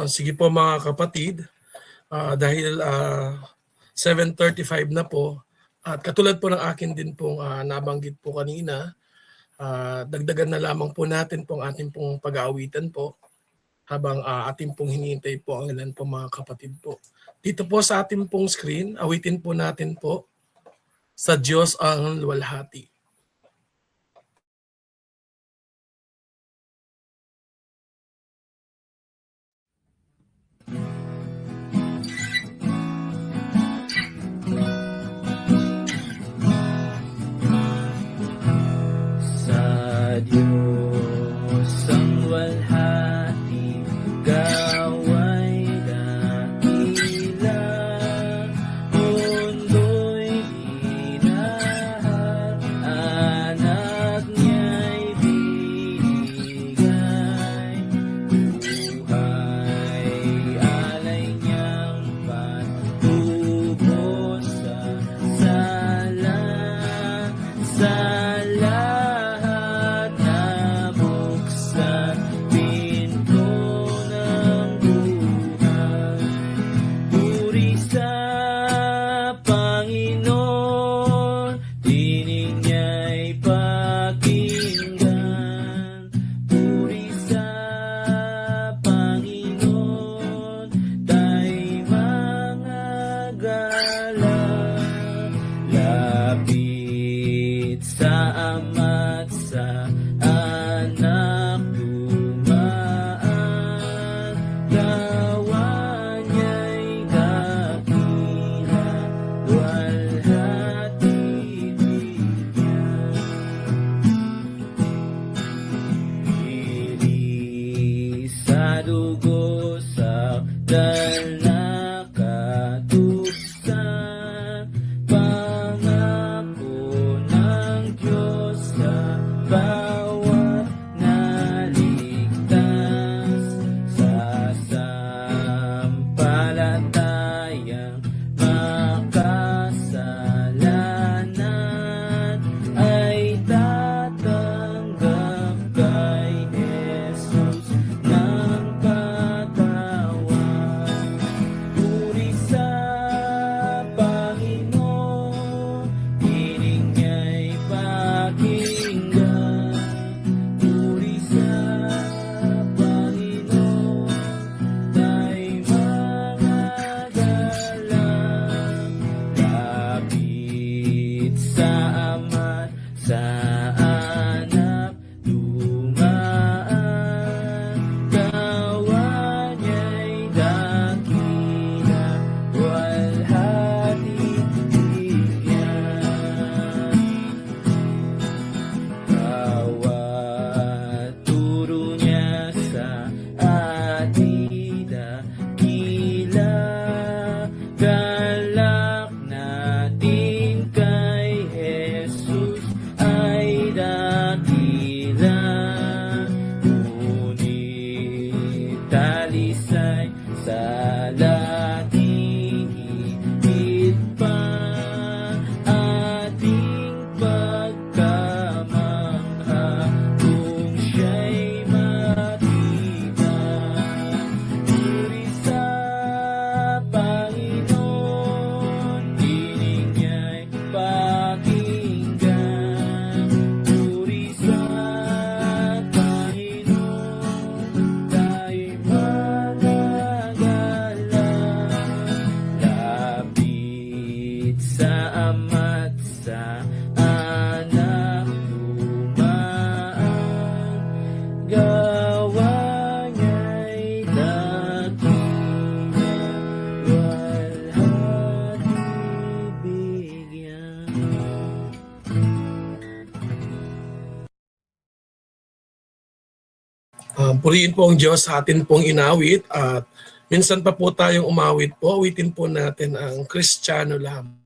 Sige po mga kapatid, dahil 7:35 na po at katulad po ng akin din pong nabanggit po kanina, dagdagan na lamang po natin pong ating pong pag-aawitan po habang ating pong hinihintay po ang ilan po mga kapatid po. Dito po sa ating pong screen, awitin po natin po sa Diyos ang luwalhati. Diyos ang luwalhati, gaway dakila, mundo'y ginahal, anak niya'y binigay, buhay alay niyang patubos sa sala, dugo sa nakatugsan, pangako ng Diyos sa bawat naligtas, sa sampalatayang makasalanan ay tatanggap kay Jesus ng katawan. Puri sa Panginoon, hiling niya'y pakinggan. Puri sa Panginoon, tayo'y mga galang. Kapit sa Ama, sa Anak, dumaan, gawa niya'y dakila, luwalhati bigyan. Bawat turo niya sa atin dakila, galak natin kay Jesus ay dakila. Ngunit talisay sa lating higit pa ating pagkamangha kung siya'y makita. Puri sa Panginoon, hiling niya'y pakinggan. Puri sa Panginoon, tayo'y magagalang. Lapit sa Ama't sa Anak, dumaan, gawa niya'y dakila, luwalhati bigyan. Purihin po ang Diyos sa atin pong inawit at minsan pa po tayong umawit po, awitin po natin ang Kristiyano lamang.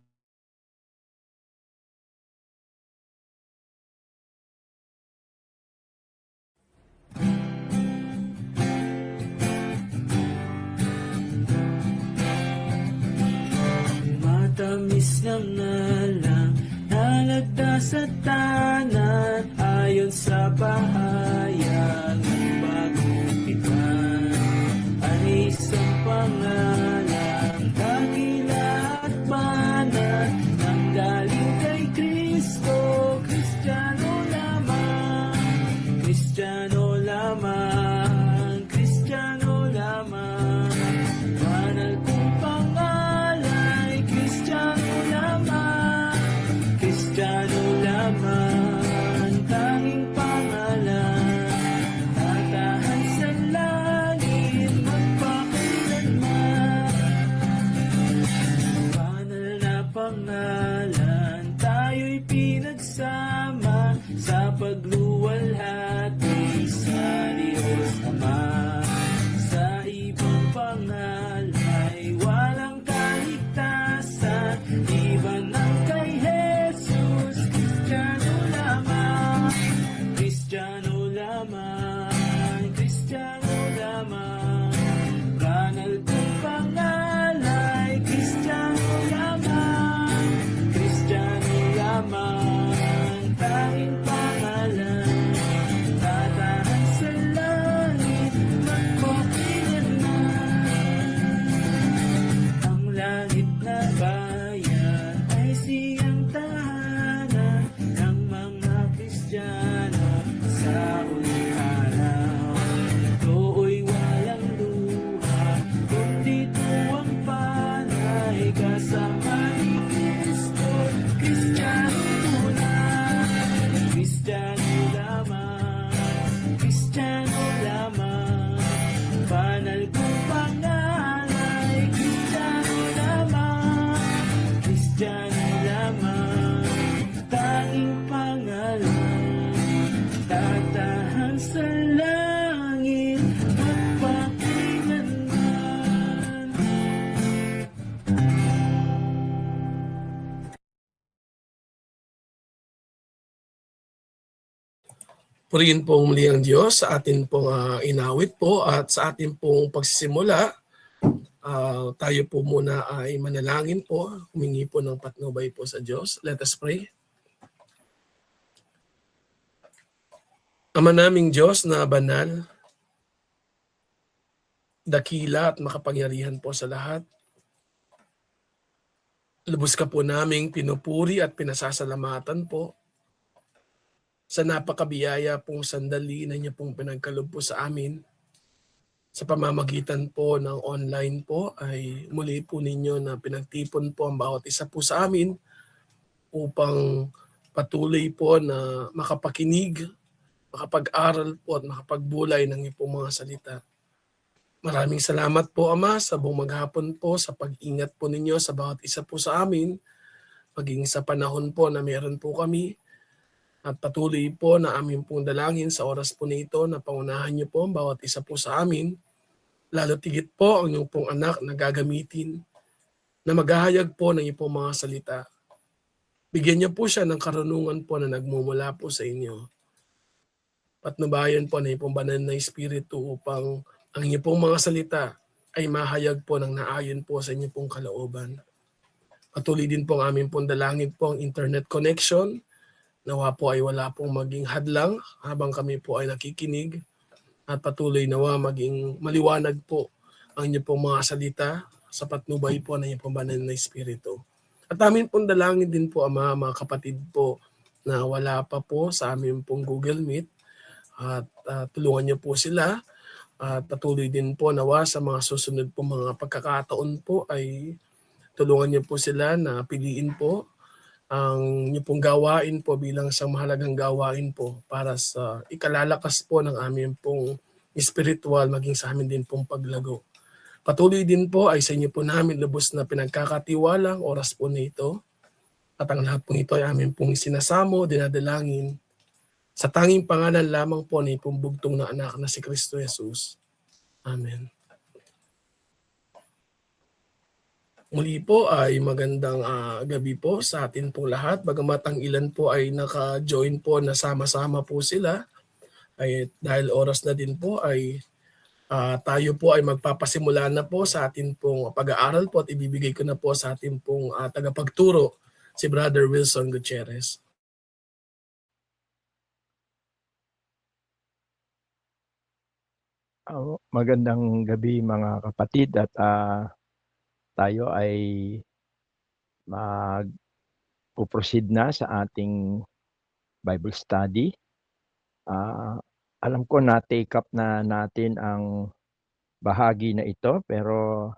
Matamis ng ngalang, nalagdas at tanat, ayon sa pahayag ng bagong tipan, ay pangalan, tayo'y pinagsama sa pagluwalhati sa Diyos Ama. Sa ibang pangalay, walang kaligtasan, iban ang kay Jesus. Kristiyano lamang, Kristiyano lamang, Kristiyano lamang. Banal kong pangalay, Kristiyano lamang, Kristiyano lamang. Tanging pangalan, tatahan sa langit, magpakailanman. Ang langit na bayan ay siyang tahanan ng mga Kristiyano sa huling araw. Ito'y walang luha, kundi tuwang panay kasama ni Kristo. Kristiyano lang, Kristiyano lamang, Kristiyano lamang. Banal kong pangalay, Kristiyano lamang, Kristiyano lamang. Tanging pangalan, tatahan sa langit, magpakailanman. Purihin pong muli ang Diyos sa atin pong inawit po at sa atin pong pagsisimula. Tayo po muna ay manalangin po, humingi po ng patnubay po sa Diyos. Let us pray. Ama naming Diyos na banal, dakila at makapangyarihan po sa lahat, lubos ka po naming pinupuri at pinasasalamatan po sa napakabiyaya pong sandali na niyo pong pinagkaloob po sa amin. Sa pamamagitan po ng online po ay muli po ninyo na pinagtipon po ang bawat isa po sa amin upang patuloy po na makapakinig, makapag-aral po at makapagbulay ng iyong pong mga salita. Maraming salamat po Ama sa buong maghapon po sa pag-ingat po ninyo sa bawat isa po sa amin, maging sa panahon po na meron po kami. At patuloy po na aming pong dalangin sa oras po nito na pangunahan niyo po ang bawat isa po sa amin. Lalo tigit po ang inyong pong anak na gagamitin na maghahayag po ng iyong pong mga salita. Bigyan niyo po siya ng karunungan po na nagmumula po sa inyo. Patnubayan po na iyong pong banal na Espiritu upang ang inyong pong mga salita ay mahayag po ng naayon po sa inyong pong kalooban. Patuloy din po ang aming pong dalangin po ang internet connection. Nawa po ay wala pong maging hadlang habang kami po ay nakikinig at patuloy nawa maging maliwanag po ang inyong pong mga salita sa patnubay po ng inyong pong banal na Espiritu. At amin pong dalangin din po Ama, mga kapatid po na wala pa po sa amin pong Google Meet at tulungan niyo po sila at patuloy din po nawa sa mga susunod po mga pagkakataon po ay tulungan niyo po sila na piliin po ang inyong pong gawain po bilang isang mahalagang gawain po para sa ikalalakas po ng aming pong spiritual maging sa amin din pong paglago. Patuloy din po ay sa inyo po namin lubos na pinagkakatiwala ang oras po nito at ang lahat po nito ay aming pong sinasamo, dinadalangin sa tanging pangalan lamang po ni pong bugtong na anak na si Kristo Jesus. Amen. Muli po ay magandang gabi po sa atin pong lahat. Bagamat ang ilan po ay naka-join po na sama-sama po sila, ay dahil oras na din po ay tayo po ay magpapasimula na po sa atin pong pag-aaral po at ibibigay ko na po sa atin pong tagapagturo, si Brother Wilson Gutierrez. Magandang gabi mga kapatid at tayo ay mag-proceed na sa ating Bible study. Alam ko na take up na natin ang bahagi na ito pero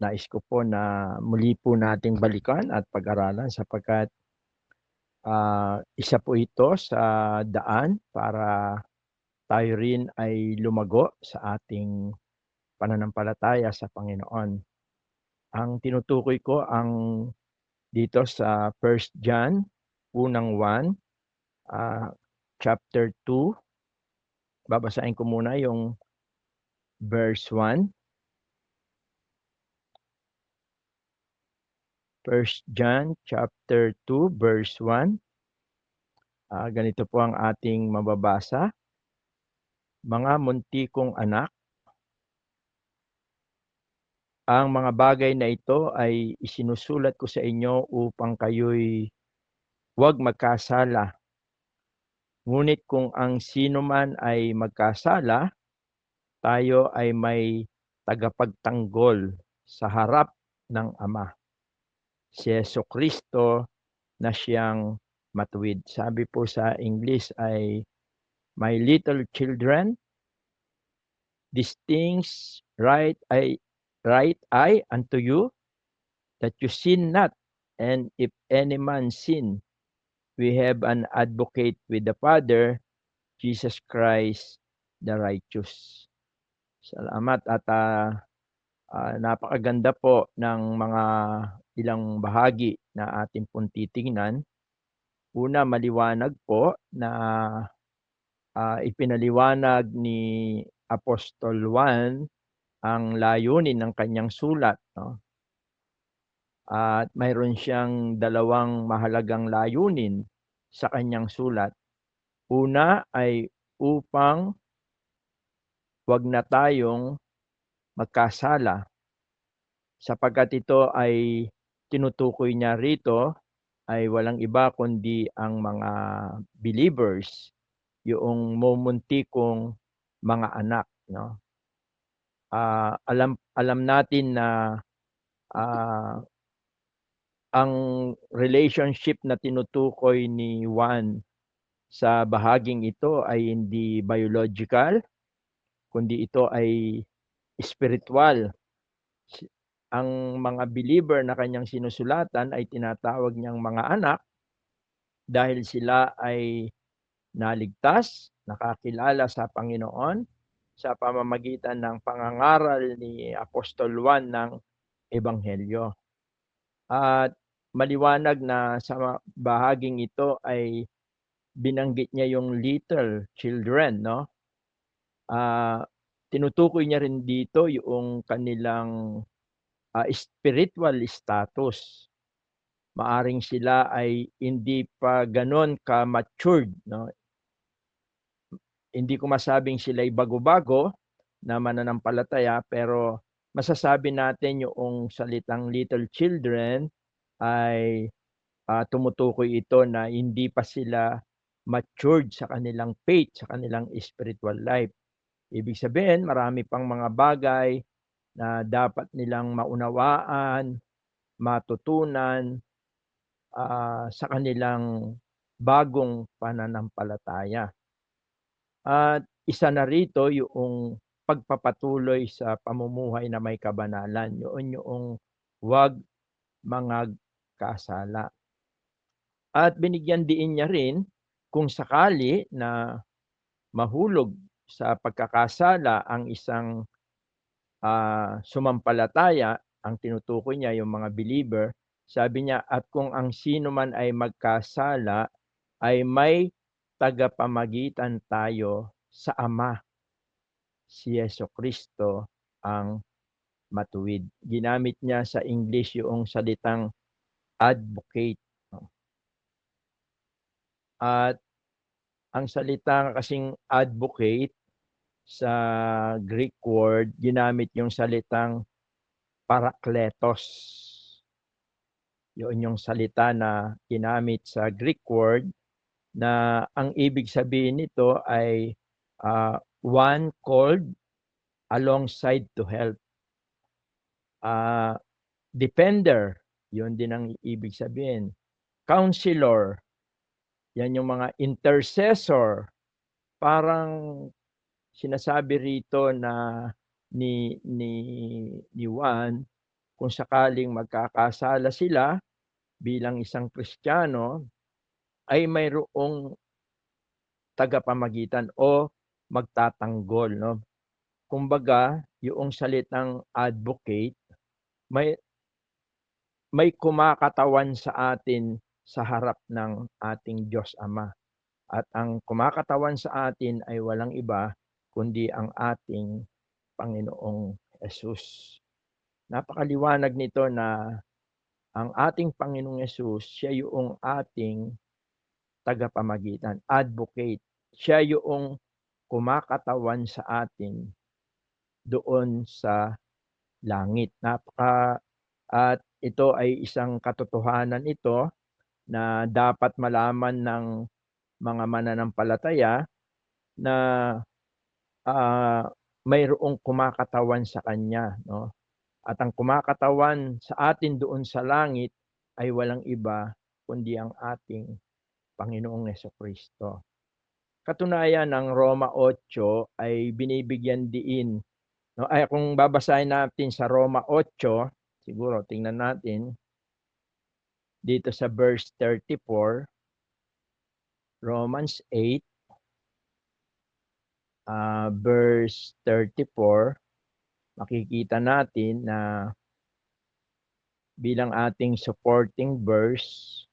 nais ko po na muli po nating balikan at pag-aralan sapagkat isa po ito sa daan para tayo rin ay lumago sa ating pananampalataya sa Panginoon. Ang tinutukoy ko ang dito sa 1 John, unang 1, chapter 2. Babasahin ko muna yung verse 1. 1 John chapter 2 verse 1. Ganito po ang ating mababasa. Mga munti kong anak, ang mga bagay na ito ay isinusulat ko sa inyo upang kayo'y huwag magkasala. Ngunit kung ang sino man ay magkasala, tayo ay may tagapagtanggol sa harap ng Ama, si Jesucristo na siyang matuwid. Sabi po sa English ay, "My little children, these things write I unto you, that you sin not. And if any man sin, we have an advocate with the Father, Jesus Christ the righteous." Salamat at napakaganda po ng mga ilang bahagi na ating pong titingnan. Una, maliwanag po na ipinaliwanag ni Apostol Juan ang layunin ng kanyang sulat, no? At mayroon siyang dalawang mahalagang layunin sa kanyang sulat. Una ay upang wag na tayong magkasala, sapagkat ito ay tinutukoy niya rito ay walang iba kundi ang mga believers, yung mumuntikong mga anak, no? Alam natin na ang relationship na tinutukoy ni Juan sa bahaging ito ay hindi biological, kundi ito ay spiritual. Ang mga believer na kanyang sinusulatan ay tinatawag niyang mga anak dahil sila ay naligtas, nakakilala sa Panginoon sa pamamagitan ng pangangaral ni Apostol Juan ng Ebanghelyo. At maliwanag na sa bahaging ito ay binanggit niya yung little children, no? Tinutukoy niya rin dito yung kanilang spiritual status. Maaring sila ay hindi pa ganon ka-matured, no? Hindi ko masabing sila'y bago-bago na mananampalataya, pero masasabi natin yung salitang little children ay tumutukoy ito na hindi pa sila matured sa kanilang faith, sa kanilang spiritual life. Ibig sabihin, marami pang mga bagay na dapat nilang maunawaan, matutunan sa kanilang bagong pananampalataya. At isa na rito yung pagpapatuloy sa pamumuhay na may kabanalan, yung huwag mangagkasala. At binigyan diin niya rin kung sakali na mahulog sa pagkakasala ang isang sumampalataya, ang tinutukoy niya yung mga believer, sabi niya, at kung ang sino man ay magkasala, ay may tagapamagitan tayo sa Ama, si Jesucristo ang matuwid. Ginamit niya sa English yung salitang advocate. At ang salita kasing advocate sa Greek word, ginamit yung salitang parakletos. Yun yung salita na ginamit sa Greek word na ang ibig sabihin nito ay one called alongside to help. Defender, yun din ang ibig sabihin. Counselor, yan yung mga intercessor. Parang sinasabi rito na ni Juan, kung sakaling magkakasala sila bilang isang Kristiyano, ay mayroong tagapamagitan o magtatanggol, no? Kumbaga, yung salitang advocate, may kumakatawan sa atin sa harap ng ating Diyos Ama. At ang kumakatawan sa atin ay walang iba kundi ang ating Panginoong Hesus. Napakaliwanag nito na ang ating Panginoong Hesus, siya yung ating tagapamagitan, advocate. Siya yung kumakatawan sa atin doon sa langit. At ito ay isang katotohanan ito na dapat malaman ng mga mananampalataya na mayroong kumakatawan sa kanya, no? At ang kumakatawan sa atin doon sa langit ay walang iba kundi ang ating Panginoong Jesucristo. Katunayan ng Roma 8 ay binibigyan diin, no? Ay kung babasahin natin sa Roma 8, siguro tingnan natin dito sa verse 34, Romans 8, verse 34, makikita natin na bilang ating supporting verse,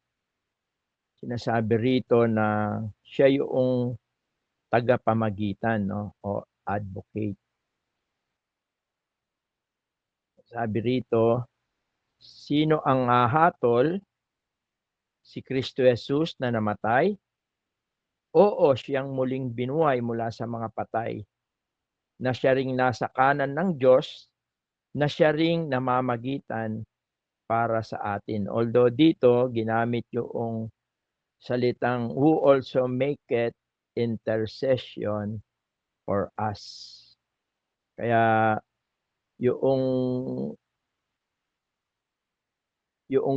sinasabi rito na siya yung tagapamagitan, no? O advocate. Sabi rito, sino ang hahatol? Si Kristo Jesus na namatay? Oo, siyang muling binuhay mula sa mga patay, na siya ring nasa kanan ng Diyos, na siya ring namamagitan para sa atin. Although dito, ginamit yung salitang who also maketh intercession for us. Kaya yung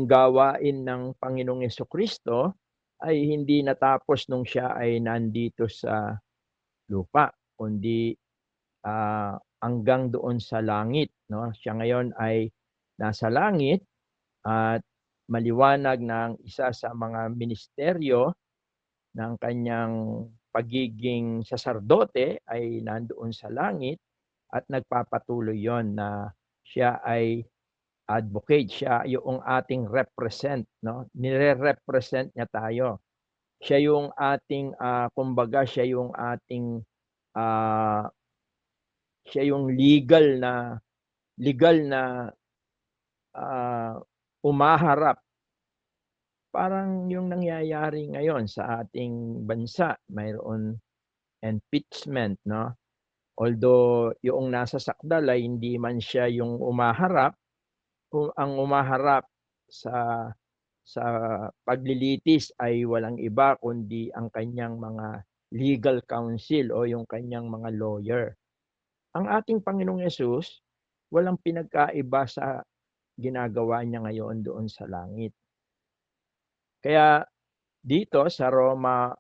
gawain ng Panginoong Jesucristo ay hindi natapos nung siya ay nandito sa lupa, kundi hanggang doon sa langit, no? Siya ngayon ay nasa langit at maliwanag ng isa sa mga ministeryo ng kanyang pagiging saserdote ay nandoon sa langit at nagpapatuloy yon na siya ay advocate, siya yung ating represent, no? Nire-represent niya tayo. Siya yung ating kumbaga siya yung ating siya yung legal na umaharap. Parang yung nangyayari ngayon sa ating bansa, mayroon impeachment, no? Although yung nasa sakdal ay hindi man siya yung umaharap, ang umaharap sa paglilitis ay walang iba kundi ang kanyang mga legal counsel o yung kanyang mga lawyer. Ang ating Panginoong Hesus, walang pinagkaiba sa ginagawa niya ngayon doon sa langit. Kaya dito sa Roma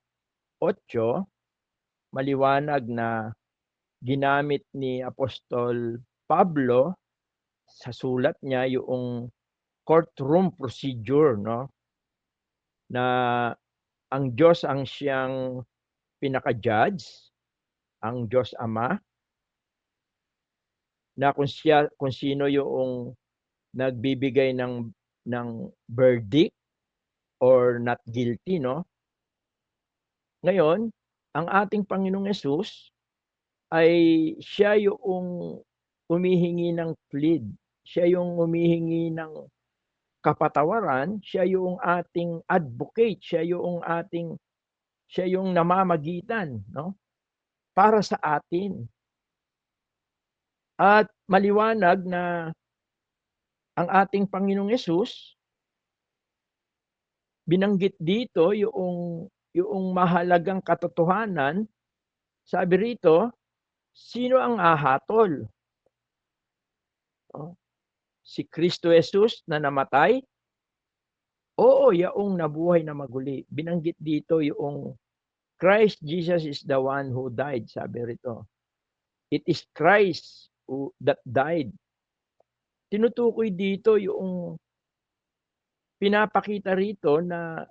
8, maliwanag na ginamit ni Apostol Pablo sa sulat niya yung courtroom procedure, no? Na ang Diyos ang siyang pinaka-judge, ang Diyos Ama, na kung sino yung nagbibigay ng verdict or not guilty, no? Ngayon, ang ating Panginoong Hesus ay siya yung humihingi ng plead, siya yung humihingi ng kapatawaran, siya yung ating advocate, siya yung namamagitan, no? Para sa atin. At maliwanag na ang ating Panginoong Hesus, binanggit dito yung mahalagang katotohanan. Sabi rito, sino ang hahatol? Si Kristo Jesus na namatay? Oo, yaong nabuhay na maguli. Binanggit dito yung Christ Jesus is the one who died, sabi rito. It is Christ that died. Tinutukoy dito yung pinapakita rito na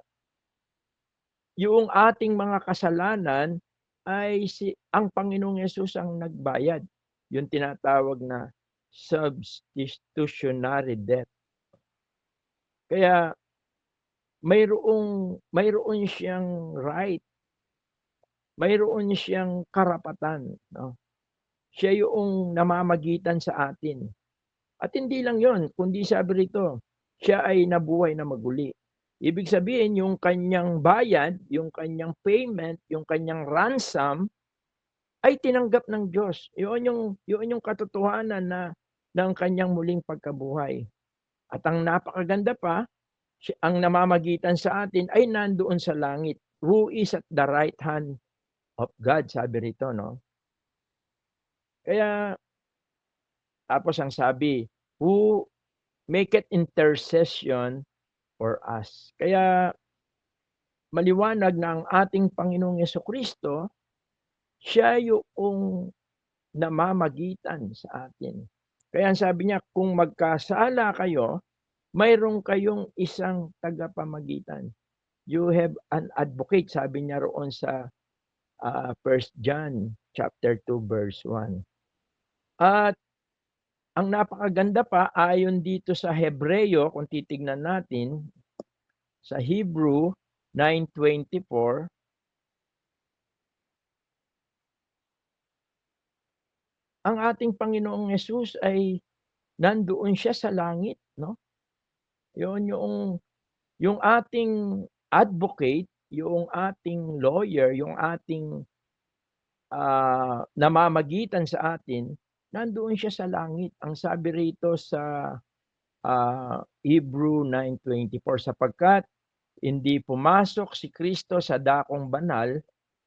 yung ating mga kasalanan ay ang Panginoong Yesus ang nagbayad. Yung tinatawag na substitutionary death. Kaya mayroon siyang right, mayroon siyang karapatan, 'no? Siya yung namamagitan sa atin. At hindi lang yon, kundi sabi rito, siya ay nabuhay na maguli. Ibig sabihin yung kanyang bayad, yung kanyang payment, yung kanyang ransom ay tinanggap ng Diyos. Yun yung katotohanan na ng kanyang muling pagkabuhay. At ang napakaganda pa, ang namamagitan sa atin ay nandoon sa langit, who is at the right hand of God, sabi rito, no? Kaya, tapos ang sabi, who maketh intercession for us. Kaya maliwanag na ang ating Panginoong Jesucristo, siya yung namamagitan sa atin. Kaya ang sabi niya, kung magkasala kayo, mayroon kayong isang tagapamagitan. You have an advocate, sabi niya roon sa 1 John chapter 2 verse 1. At ang napakaganda pa, ayon dito sa Hebreo, kung titignan natin, sa Hebrew 9:24, ang ating Panginoong Yesus ay nandoon siya sa langit, no? Yun yung ating advocate, yung ating lawyer, yung ating namamagitan sa atin, nandoon siya sa langit. Ang sabi rito sa Hebrew 9:24, sapagkat hindi pumasok si Kristo sa dakong banal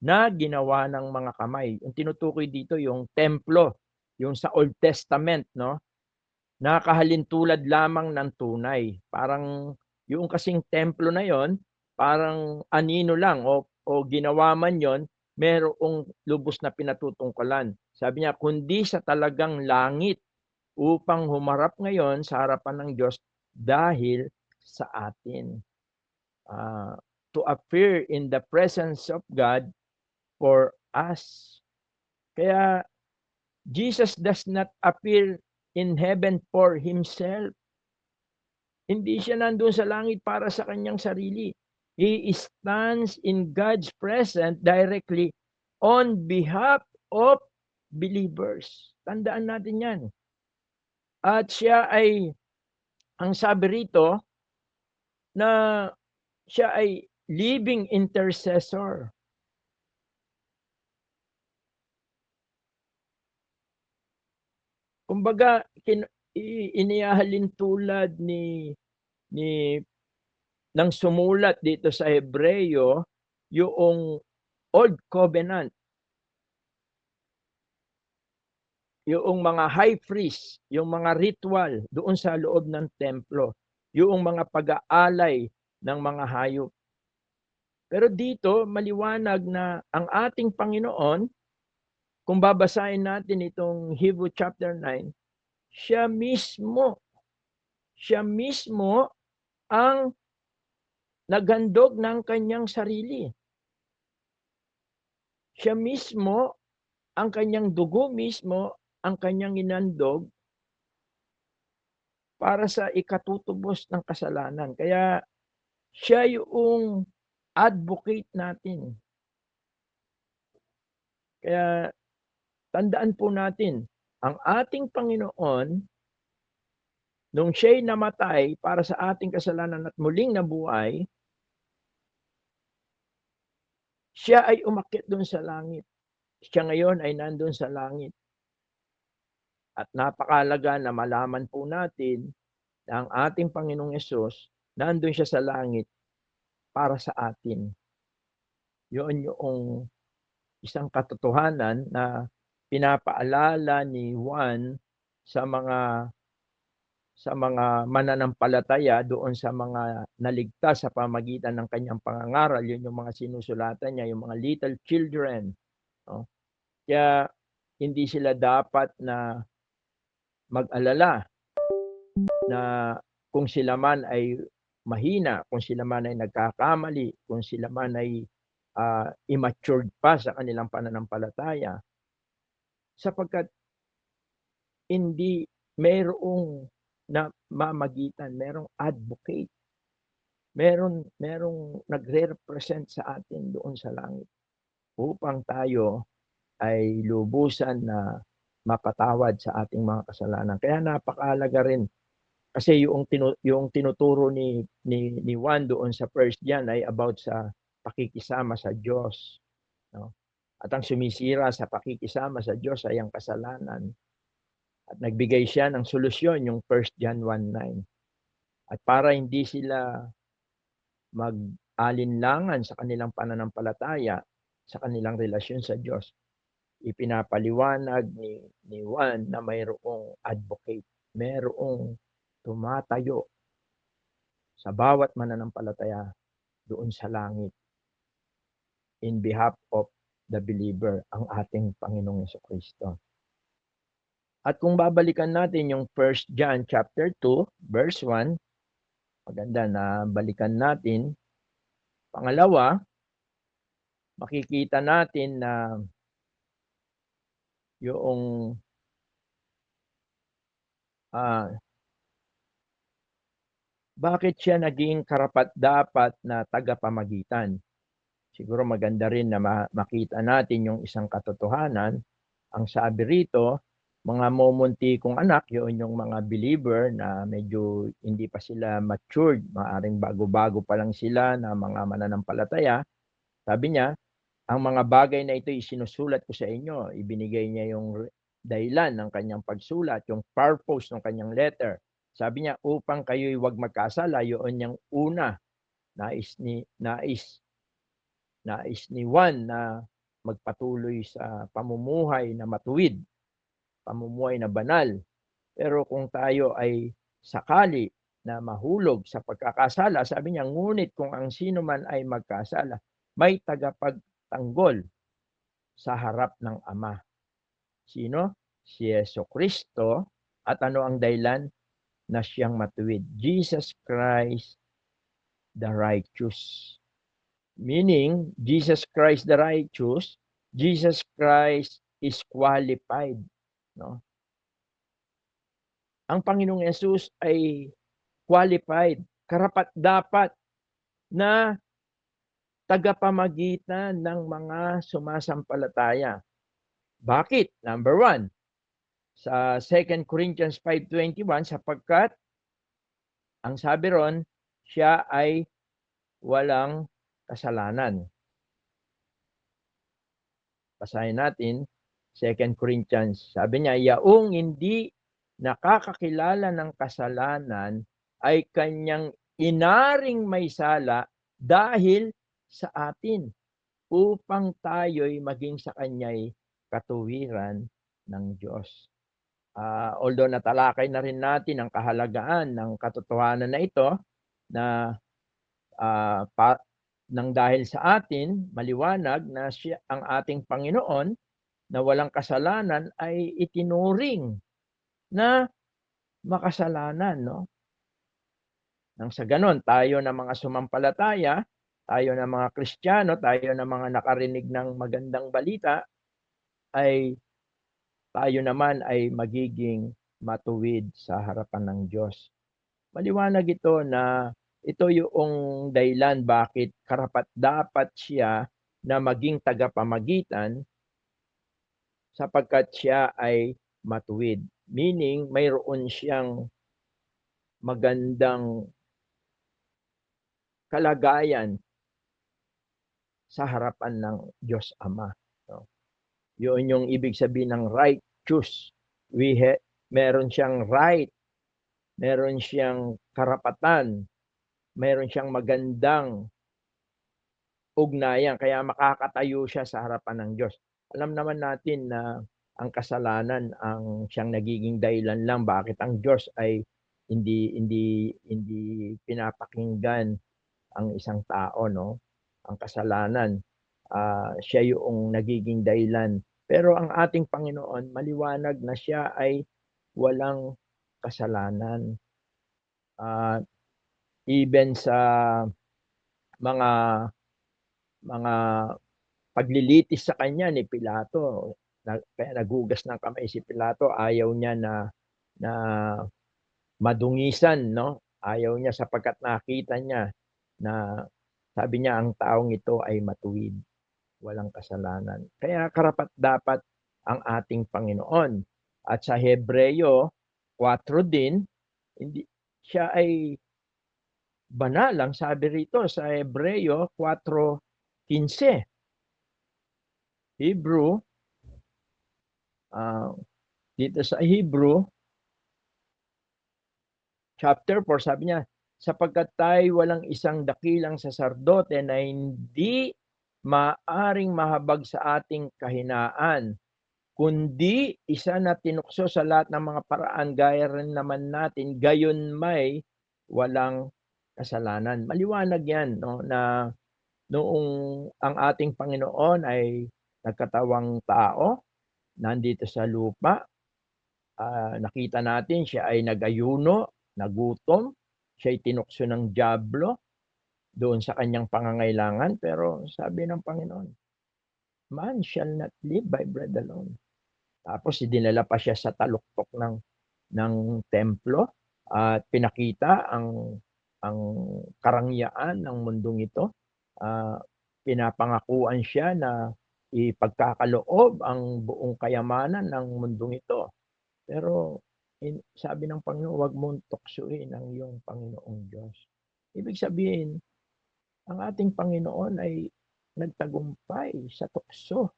na ginawa ng mga kamay. Yung tinutukoy dito yung templo, yung sa Old Testament, no? Nakahalintulad lamang ng tunay. Parang yung kasing templo na yon, parang anino lang o ginawa man yon, merong lubos na pinatutungkulan. Sabi niya, kundi sa talagang langit upang humarap ngayon sa harapan ng Diyos dahil sa atin. To appear in the presence of God for us. Kaya Jesus does not appear in heaven for himself. Hindi siya nandun sa langit para sa kanyang sarili. He stands in God's presence directly on behalf of believers. Tandaan natin yan. At siya ay, ang sabi rito, na siya ay living intercessor. Kumbaga, inihahalin tulad ng sumulat dito sa Hebreo, yung Old Covenant, yung mga high priest, yung mga ritual doon sa loob ng templo, yung mga pag-aalay ng mga hayop. Pero dito, maliwanag na ang ating Panginoon, kung babasahin natin itong Hebrew chapter 9, siya mismo ang naghandog ng kanyang sarili. Siya mismo, ang kanyang dugo mismo, ang kanyang inandog para sa ikatutubos ng kasalanan. Kaya siya yung advocate natin. Kaya tandaan po natin, ang ating Panginoon, nung siya'y namatay para sa ating kasalanan at muling nabuhay, siya ay umakyat doon sa langit. Siya ngayon ay nandun sa langit. At napakalaga na malaman po natin na ang ating Panginoong Yesus, nandun siya sa langit para sa atin. Yun yung isang katotohanan na pinapaalala ni Juan sa mga mananampalataya doon sa mga naligtas sa pamagitan ng kanyang pangangaral. Yun yung mga sinusulatan niya, yung mga little children. No? Kaya hindi sila dapat na mag-alala na kung sila man ay mahina, kung sila man ay nagkakamali, kung sila man ay immature pa sa kanilang pananampalataya, sapagkat hindi mayroong na mamagitan, mayroong advocate. merong nagre-represent sa atin doon sa langit upang tayo ay lubusan na mapatawad sa ating mga kasalanan. Kaya napakahalaga rin kasi yung tinuturo ni Juan doon sa First John ay about sa pakikisama sa Diyos, no? At ang sumisira sa pakikisama sa Diyos ay ang kasalanan. At nagbigay siya ng solusyon, yung First John 1:9. At para hindi sila mag-alinlangan sa kanilang pananampalataya, sa kanilang relasyon sa Diyos, ipinapaliwanag ni Juan na mayroong advocate, mayroong tumatayo sa bawat mananampalataya doon sa langit in behalf of the believer, ang ating Panginoong Jesucristo. At kung babalikan natin yung 1 John chapter 2, verse 1, maganda na balikan natin. Pangalawa, makikita natin na yung bakit siya naging karapat-dapat na tagapamagitan. Siguro maganda rin na makita natin yung isang katotohanan. Ang sabi rito, mga mumuntikong anak, yun yung mga believer na medyo hindi pa sila matured, maaring bago-bago pa lang sila na mga mananampalataya. Sabi niya, ang mga bagay na ito isinusulat ko sa inyo. Ibinigay niya yung dahilan ng kanyang pagsulat, yung purpose ng kanyang letter. Sabi niya, upang kayo'y huwag magkasala, yun yung una, nais ni Juan na magpatuloy sa pamumuhay na matuwid, pamumuhay na banal. Pero kung tayo ay sakali na mahulog sa pagkakasala, sabi niya, ngunit kung ang sino man ay magkasala, may tagapagtanggol sa harap ng Ama. Sino? Si Jesucristo. At ano ang dahilan? Na siyang matuwid. Jesus Christ the righteous. Meaning, Jesus Christ the righteous, Jesus Christ is qualified. No? Ang Panginoong Yesus ay qualified, karapat-dapat na tagapamagitan ng mga sumasampalataya. Bakit? Number 1, sa 2 Corinthians 5:21, sapagkat ang sabi ron, siya ay walang kasalanan. Basahin natin 2 Corinthians. Sabi niya, yaong hindi nakakakilala ng kasalanan ay kanyang inaring may sala dahil sa atin upang tayo'y maging sa kanya'y katuwiran ng Diyos. Although natalakay na rin natin ang kahalagaan ng katotohanan na ito na nang dahil sa atin, maliwanag na siya, ang ating Panginoon na walang kasalanan ay itinuring na makasalanan, no? Nang sa ganon, tayo na mga sumampalataya, tayo na mga Kristiyano, tayo na mga nakarinig ng magandang balita, ay tayo naman ay magiging matuwid sa harapan ng Diyos. Maliwanag ito na ito yung dahilan bakit karapat-dapat siya na maging tagapamagitan sapagkat siya ay matuwid. Meaning, mayroon siyang magandang kalagayan sa harapan ng Diyos Ama. No? Yun yung ibig sabihin ng righteous. Meron siyang right, meron siyang karapatan, meron siyang magandang ugnayan, kaya makakatayo siya sa harapan ng Diyos. Alam naman natin na ang kasalanan ang siyang nagiging dahilan lang bakit ang Diyos ay hindi pinapakinggan ang isang tao, no? Ang kasalanan, siya yung nagiging dahilan. Pero ang ating Panginoon, maliwanag na siya ay walang kasalanan. Even sa mga paglilitis sa kanya ni Pilato, kaya nagugas ng kamay si Pilato, ayaw niya na madungisan, no? Ayaw niya sapagkat nakita niya na sabi niya ang taong ito ay matuwid, walang kasalanan. Kaya karapat-dapat ang ating Panginoon. At sa Hebreo 4 din, hindi siya ay banal. Ang sabi rito sa Hebreo 4:15. Hebrew, dito sa Hebrew chapter 4, sabi niya, sapagkat tayo walang isang dakilang saserdote na hindi maaring mahabag sa ating kahinaan, kundi isa na tinukso sa lahat ng mga paraan gaya rin naman natin, gayon may walang kasalanan. Maliwanag yan, no, na noong ang ating Panginoon ay nagkatawang tao, nandito sa lupa, nakita natin siya ay nag-ayuno, nagutom, siya ay tinukso ng dyablo doon sa kanyang pangangailangan, pero sabi ng Panginoon, man shall not live by bread alone. Tapos dinala pa siya sa taluktok ng templo at pinakita ang karangyaan ng mundong ito. Pinapangakuan siya na ipagkakaloob ang buong kayamanan ng mundong ito. Pero sabi ng Panginoon, huwag mong tuksuin ang iyong Panginoong Diyos. Ibig sabihin, ang ating Panginoon ay nagtagumpay sa tukso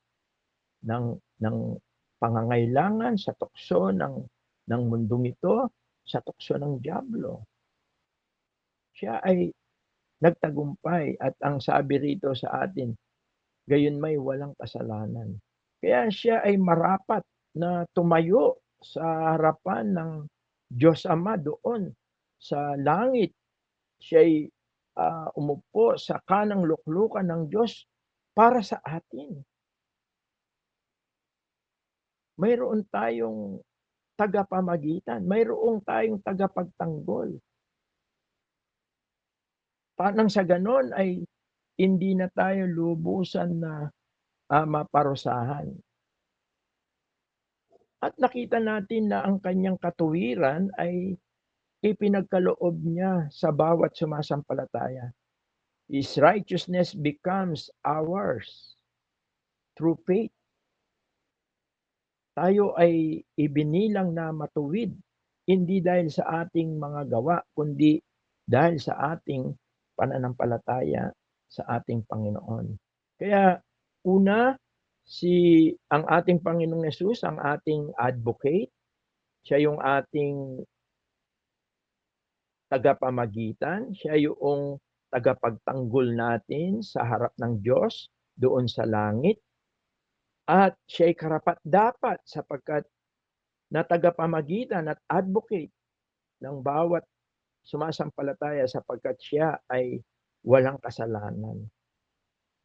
ng pangangailangan, sa tukso ng mundong ito, sa tukso ng dyablo. Siya ay nagtagumpay at ang sabi rito sa atin, gayon may walang kasalanan. Kaya siya ay marapat na tumayo sa harapan ng Diyos Ama doon sa langit. Siya ay umupo sa kanang luklukan ng Diyos para sa atin. Mayroon tayong tagapamagitan, mayroong tayong tagapagtanggol. Nang sa ganon ay hindi na tayo lubusan na maparusahan. At nakita natin na ang kanyang katuwiran ay ipinagkaloob niya sa bawat sumasampalataya. His righteousness becomes ours through faith. Tayo ay ibinilang na matuwid, hindi dahil sa ating mga gawa, kundi dahil sa ating pananampalataya sa ating Panginoon. Kaya una, ang ating Panginoong Hesus, ang ating advocate, siya yung ating tagapamagitan, siya yung tagapagtanggol natin sa harap ng Diyos doon sa langit. At siya'y karapat-dapat sapagkat na tagapamagitan at advocate ng bawat sumasampalataya sapagkat siya ay walang kasalanan.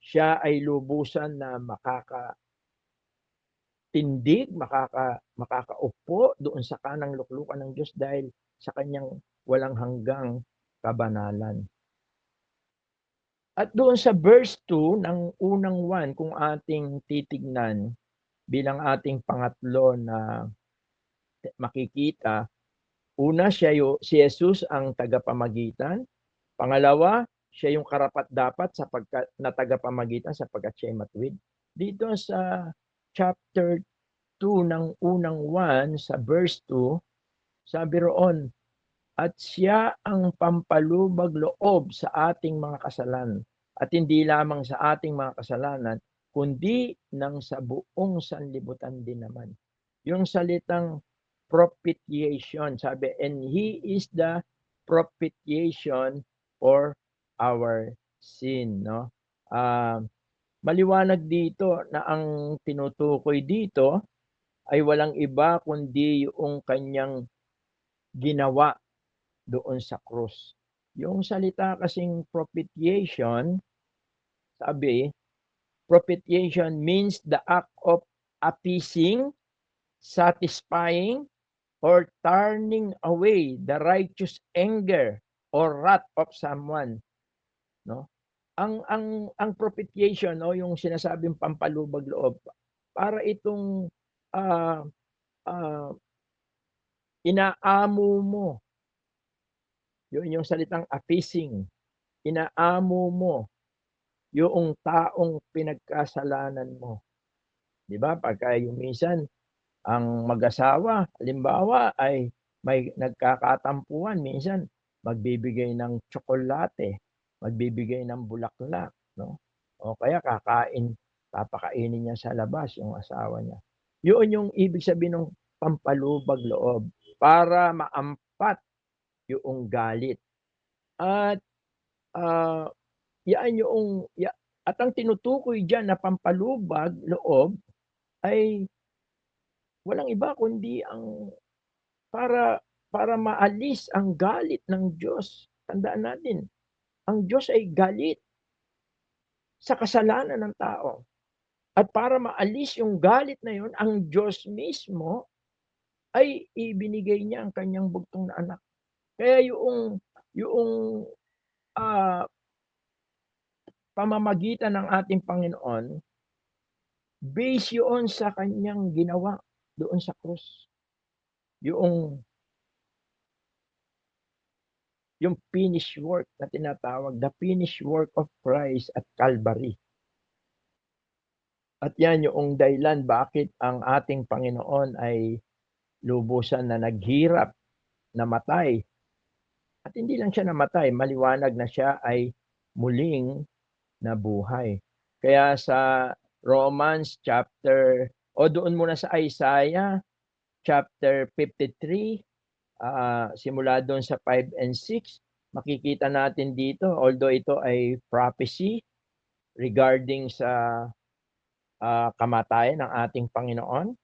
Siya ay lubusan na makakatindig, makakaupo doon sa kanang luklukan ng Diyos dahil sa kanyang walang hanggang kabanalan. At doon sa verse 2 ng unang 1, kung ating titignan bilang ating pangatlo na makikita, una si Jesus ang tagapamagitan. Pangalawa, siya yung karapat-dapat sapagkat na tagapamagitan sapagkat siya ay matuwid. Dito sa chapter 2 ng unang 1 sa verse 2, sabi roon, at siya ang pampalubag loob sa ating mga kasalanan. At hindi lamang sa ating mga kasalanan, kundi ng sa buong sanlibutan din naman. Yung salitang propitiation, sabi, and He is the propitiation for our sin. No? Maliwanag dito na ang tinutukoy dito ay walang iba kundi yung kanyang ginawa doon sa krus. Yung salita kasing propitiation, sabi, propitiation means the act of appeasing, satisfying, or turning away the righteous anger or wrath of someone. No? Ang propitiation, no, yung sinasabing pampalubag loob, para itong inaamo mo. Yun yung salitang appeasing. inaamo mo yung taong pinagkasalanan mo. Di ba? Pagka yung minsan, ang mag-asawa, halimbawa, ay may nagkakatampuhan, minsan, magbibigay ng tsokolate, magbibigay ng bulaklak, no? O kaya papakainin niya sa labas yung asawa niya. Yun yung ibig sabihin ng pampalubag loob para maampat yung galit. At at ang tinutukoy diyan na pampalubag loob ay walang iba kundi ang para maalis ang galit ng Diyos. Tandaan natin, ang Diyos ay galit sa kasalanan ng tao. At para maalis yung galit na yun, ang Diyos mismo ay ibinigay niya ang kanyang bugtong na anak. Kaya yung pamamagitan ng ating Panginoon, based yun sa kanyang ginawa doon sa krus. Yung finished work na tinatawag, the finished work of Christ at Calvary. At yan yung dahilan bakit ang ating Panginoon ay lubusan na naghirap, namatay. At hindi lang siya namatay, maliwanag na siya ay muling nabuhay. Kaya sa Romans doon muna sa Isaiah chapter 53, simula doon sa 5 and 6, makikita natin dito, although ito ay prophecy regarding sa kamatayan ng ating Panginoon.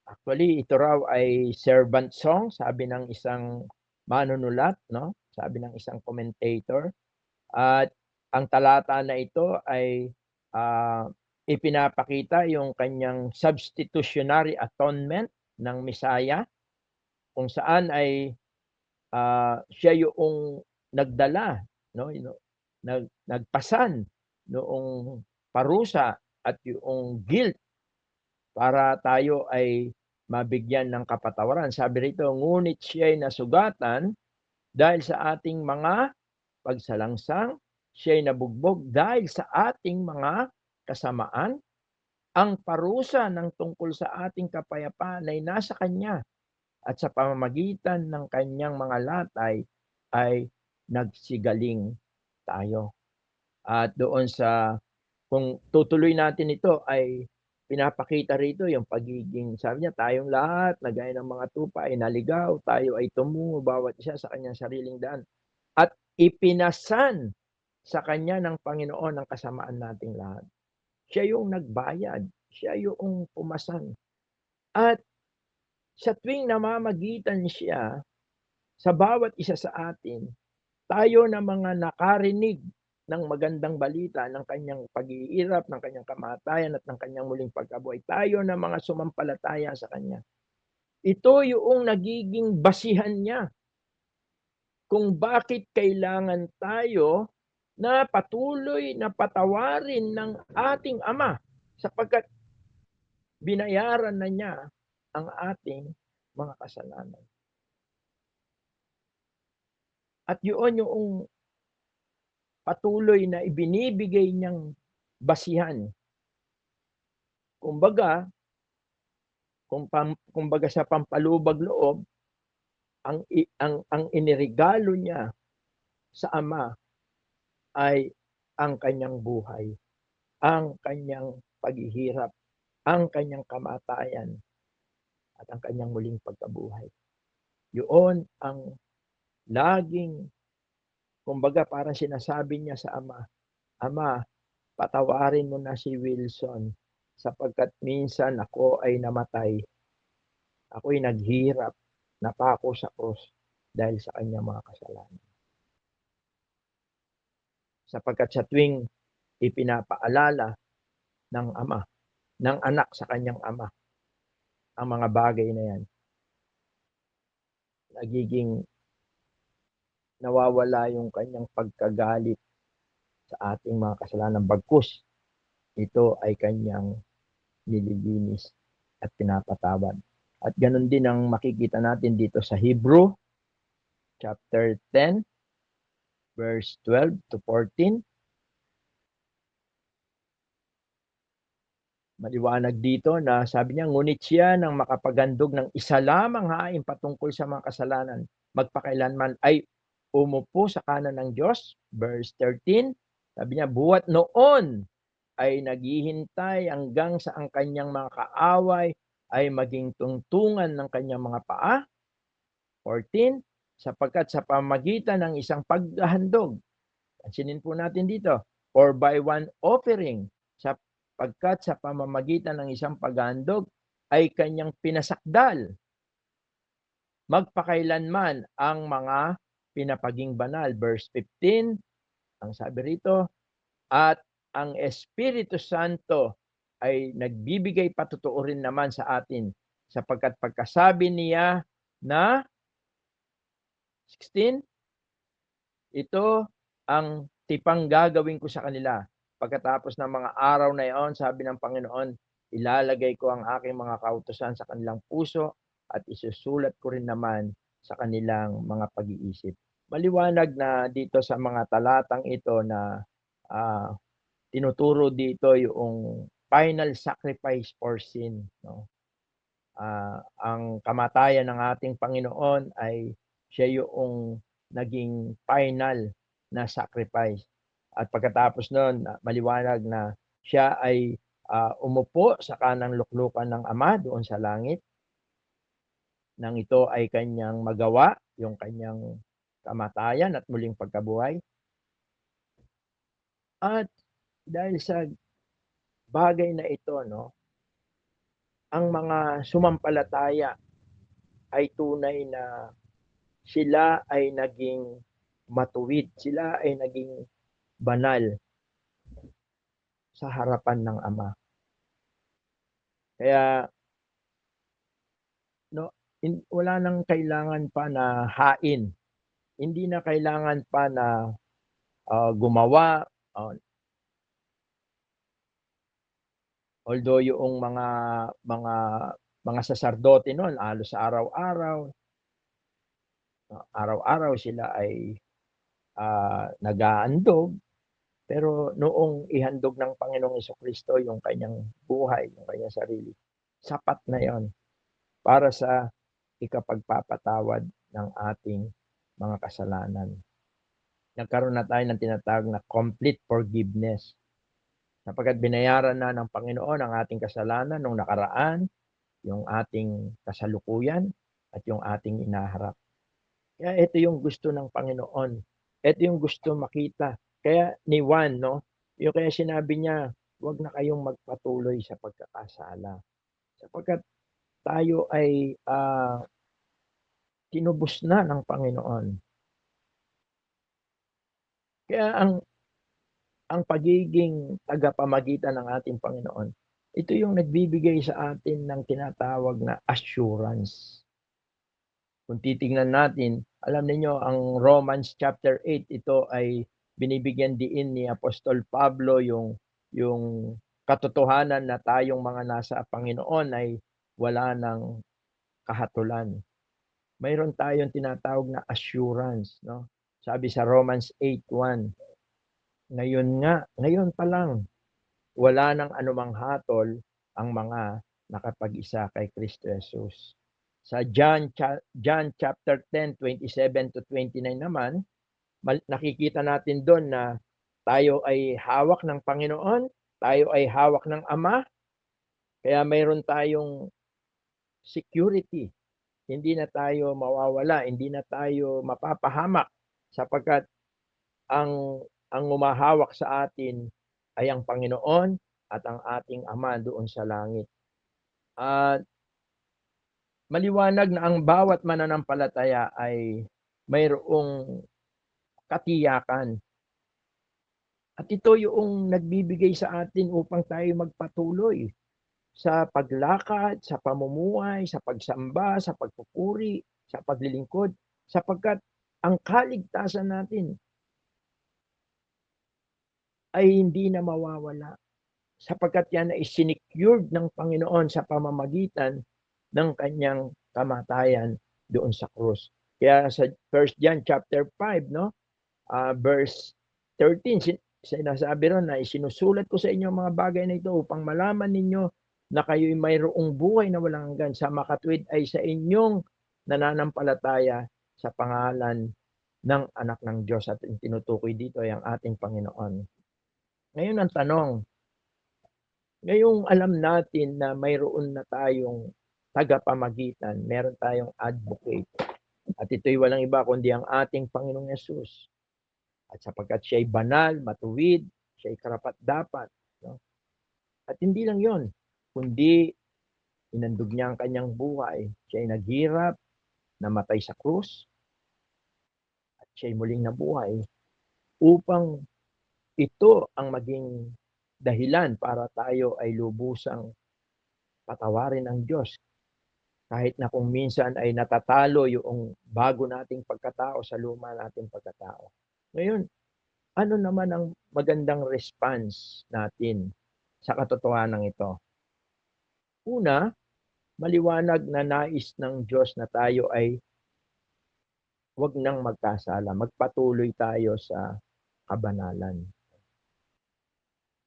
Actually, ito raw ay servant song, sabi ng isang manunulat, no? Sabi ng isang commentator. At ang talata na ito ay ipinapakita yung kanyang substitutionary atonement ng Messiah, kung saan ay siya yung nagdala, no, nagpasan noong parusa at yung guilt para tayo ay mabigyan ng kapatawaran. Sabi rito, ngunit siya ay nasugatan dahil sa ating mga pagsalangsang, siya ay nabugbog dahil sa ating mga kasamaan. Ang parusa ng tungkol sa ating kapayapaan ay nasa kanya, at sa pamamagitan ng kanyang mga latay ay nagsigaling tayo. At doon kung tutuloy natin ito, ay pinapakita rito yung pagiging, sabi niya, tayong lahat, na gaya ng mga tupa ay naligaw, tayo ay tumungo bawat isa sa kanyang sariling daan. At ipinasan sa kanya ng Panginoon ang kasamaan nating lahat. Siya yung nagbayad, siya yung pumasan. At sa tuwing namamagitan siya sa bawat isa sa atin, tayo na mga nakarinig ng magandang balita ng kanyang pag-iirap, ng kanyang kamatayan at ng kanyang muling pagkabuhay, tayo na mga sumampalataya sa kanya. Ito yung nagiging basihan niya kung bakit kailangan tayo na patuloy na patawarin ng ating Ama, sapagkat binayaran na niya ang ating mga kasalanan. At yun yung patuloy na ibinibigay niyang basihan. Kumbaga sa pampalubag loob, ang iniregalo niya sa Ama ay ang kanyang buhay, ang kanyang paghihirap, ang kanyang kamatayan, at ang kanyang muling pagkabuhay. Yun ang laging, kumbaga parang sinasabi niya sa Ama, Ama, patawarin mo na si Wilson sapagkat minsan ako ay namatay. Ako'y naghirap, napako sa krus dahil sa kanyang mga kasalanan. Sapagkat sa tuwing ipinapaalala ng Ama, ng anak sa kanyang Ama, ang mga bagay na yan, nagiging nawawala yung kanyang pagkagalit sa ating mga kasalanan. Bagkus, ito ay kanyang nililinis at pinapatawad. At ganun din ang makikita natin dito sa Hebrew chapter 10, verse 12 to 14. Maliwanag dito na sabi niya, ngunit siya nang makapaghandog ng isa lamang hain patungkol sa mga kasalanan, magpakailanman ay umupo sa kanan ng Diyos. Verse 13, sabi niya, buwat noon ay naghihintay hanggang sa ang kanyang mga kaaway ay maging tungtungan ng kanyang mga paa. 14, sapagkat sa pamagitan ng isang paghahandog, pansinin po natin dito, or by one offering, sapagkat sa pamamagitan ng isang paghahandog ay kanyang pinasakdal magpakailanman ang mga pinapaging banal. Verse 15, ang sabi rito, at ang Espiritu Santo ay nagbibigay patutuo rin naman sa atin sapagkat pagkasabi niya na 16, ito ang tipang gagawin ko sa kanila. Pagkatapos ng mga araw na iyon, sabi ng Panginoon, ilalagay ko ang aking mga kautusan sa kanilang puso at isusulat ko rin naman sa kanilang mga pag-iisip. Maliwanag na dito sa mga talatang ito na tinuturo dito yung final sacrifice for sin. No? Ang kamatayan ng ating Panginoon ay siya yung naging final na sacrifice. At pagkatapos nun, maliwanag na siya ay umupo sa kanang luklukan ng Ama doon sa langit. Nang ito ay kanyang magawa, yung kanyang kamatayan at muling pagkabuhay. At dahil sa bagay na ito, no, ang mga sumampalataya ay tunay na sila ay naging matuwid, sila ay naging banal sa harapan ng Ama. Kaya no, wala nang kailangan pa na hain. Hindi na kailangan pa na gumawa. Although yung mga saserdote noon, halos araw-araw sila ay nag-aandog, pero noong ihandog ng Panginoong Jesucristo yung kanyang buhay, yung kanyang sarili, sapat na yon para sa ikapagpapatawad ng ating mga kasalanan. Nagkaroon na tayo ng tinatawag na complete forgiveness. Sapagkat binayaran na ng Panginoon ang ating kasalanan nung nakaraan, yung ating kasalukuyan, at yung ating inaharap. Kaya ito yung gusto ng Panginoon. Ito yung gusto makita. Kaya ni Juan, no, yung kaya sinabi niya, huwag na kayong magpatuloy sa pagkakasala. Sapagkat tayo ay tinubos na ng Panginoon. Kaya ang pagiging tagapamagitan ng ating Panginoon, ito yung nagbibigay sa atin ng tinatawag na assurance. Kung titingnan natin, alam niyo ang Romans chapter 8, ito ay binibigyan diin ni Apostol Pablo yung katotohanan na tayong mga nasa Panginoon ay wala ng kahatulan. Mayroon tayong tinatawag na assurance, no? Sabi sa Romans 8:1, ngayon pa lang, wala nang anumang hatol ang mga nakapag-isa kay Kristo Jesus. Sa John chapter 10, 27 to 29 naman, nakikita natin doon na tayo ay hawak ng Panginoon, tayo ay hawak ng Ama, kaya mayroon tayong security. Hindi na tayo mawawala, hindi na tayo mapapahamak sapagkat ang umahawak sa atin ay ang Panginoon at ang ating Ama doon sa langit. At maliwanag na ang bawat mananampalataya ay mayroong katiyakan. At ito yung nagbibigay sa atin upang tayo magpatuloy sa paglakad, sa pamumuhay, sa pagsamba, sa pagpupuri, sa paglilingkod, sapagkat ang kaligtasan natin ay hindi na mawawala sapagkat yan ay sinecured ng Panginoon sa pamamagitan ng kanyang kamatayan doon sa krus. Kaya sa 1 John chapter 5, no, verse 13, sinasabi ron na isinusulat ko sa inyo ang mga bagay na ito upang malaman ninyo na kayo'y mayroong buhay na walang hanggan sa makatwid ay sa inyong nananampalataya sa pangalan ng anak ng Diyos, at yung tinutukoy dito ay ang ating Panginoon. Ngayon ang tanong, ngayong alam natin na mayroon na tayong tagapamagitan, meron tayong advocate, at ito'y walang iba kundi ang ating Panginoong Yesus. At sapagkat siya'y banal, matuwid, siya'y karapat-dapat. No? At hindi lang yon, kundi inandog niya ang kanyang buhay. Siya'y naghirap, namatay sa krus, at siya'y muling nabuhay upang ito ang maging dahilan para tayo ay lubusang patawarin ng Diyos. Kahit na kung minsan ay natatalo yung bago nating pagkatao sa luma nating pagkatao. Ngayon, ano naman ang magandang response natin sa katotohanan ito? Una, maliwanag na nais ng Diyos na tayo ay huwag nang magkasala. Magpatuloy tayo sa kabanalan.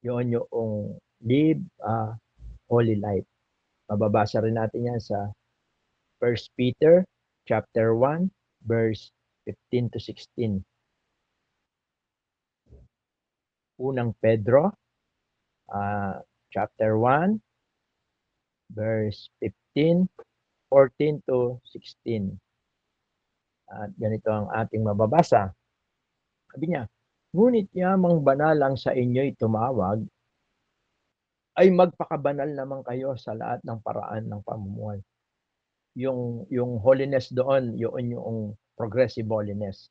Yun yung live a holy life. Mababasa rin natin yan sa 1 Peter chapter 1, verse 15 to 16. Unang Pedro, chapter 1, verse 15, 14 to 16. At ganito ang ating mababasa. Sabi niya, ngunit yamang banalang sa inyo'y tumawag, ay magpakabanal naman kayo sa lahat ng paraan ng pamumuhay. Yung holiness doon, yun yung progressive holiness.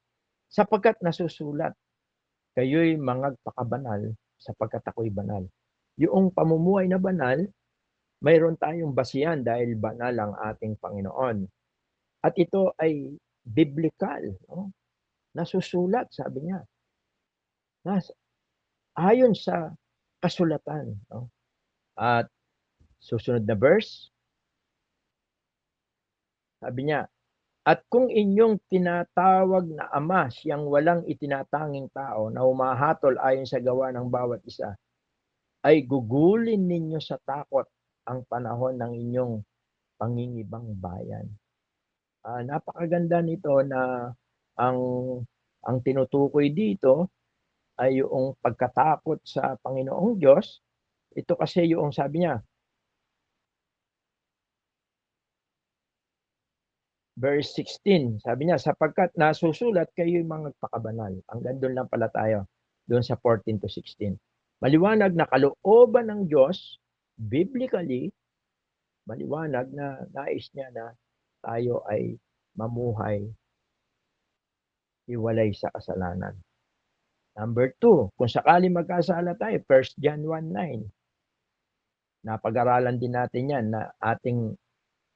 Sapagkat nasusulat, kayo'y magpakabanal sapagkat ako'y banal. Yung pamumuhay na banal, mayroon tayong basihan dahil banal ang ating Panginoon. At ito ay biblical. No? Nasusulat, sabi niya. Ayon sa kasulatan. No? At susunod na verse, sabi niya, at kung inyong tinatawag na ama siyang walang itinatanging tao na humahatol ayon sa gawa ng bawat isa, ay gugulin ninyo sa takot ang panahon ng inyong pangingibang bayan. Napakaganda nito na ang tinutukoy dito ay yung pagkatakot sa Panginoong Diyos. Ito kasi yung sabi niya, verse 16, sabi niya, sapagkat nasusulat kayo'y mga pakabanal. Hanggang doon lang pala tayo, doon sa 14 to 16. Maliwanag na kalooban ng Diyos, biblically, maliwanag na nais niya na tayo ay mamuhay hiwalay sa kasalanan. Number 2, kung sakali magkasala tayo, 1 John 1:9. Napag-aralan din natin yan na ating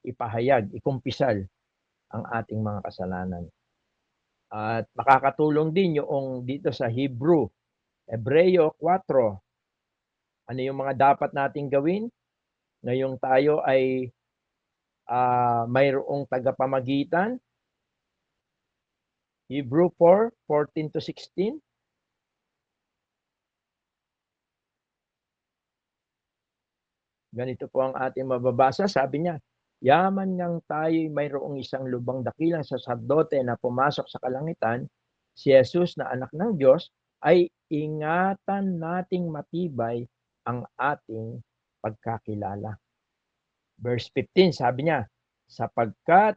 ipahayag, ikumpisal ang ating mga kasalanan. At makakatulong din yung dito sa Hebreo 4. Ano yung mga dapat nating gawin? Ngayong tayo ay mayroong tagapamagitan. Hebreo 4:14 to 16. Ganito po ang ating mababasa. Sabi niya, yaman ngang tayo'y mayroong isang lubang dakilang saserdote na pumasok sa kalangitan, si Jesus na anak ng Diyos, ay ingatan nating matibay ang ating pagkakilala. Verse 15, sabi niya, sapagkat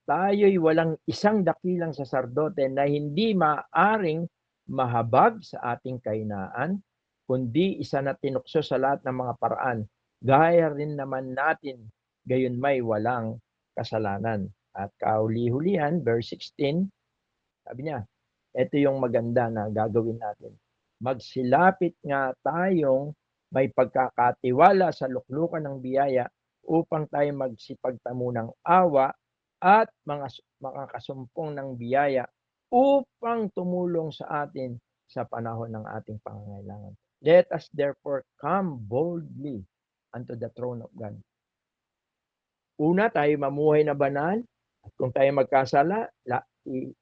tayo'y walang isang dakilang saserdote na hindi maaring mahabag sa ating kahinaan, kundi isa na tinukso sa lahat ng mga paraan, gaya rin naman natin, gayon may walang kasalanan. At kauli-hulihan, verse 16, sabi niya, ito yung maganda na gagawin natin. Magsilapit nga tayong may pagkakatiwala sa luklukan ng biyaya upang tayo magsipagtamo ng awa at mga kasumpong ng biyaya upang tumulong sa atin sa panahon ng ating pangangailangan. Let us therefore come boldly unto the throne of God. Una, tayo mamuhay na banal At kung tayo magkasala,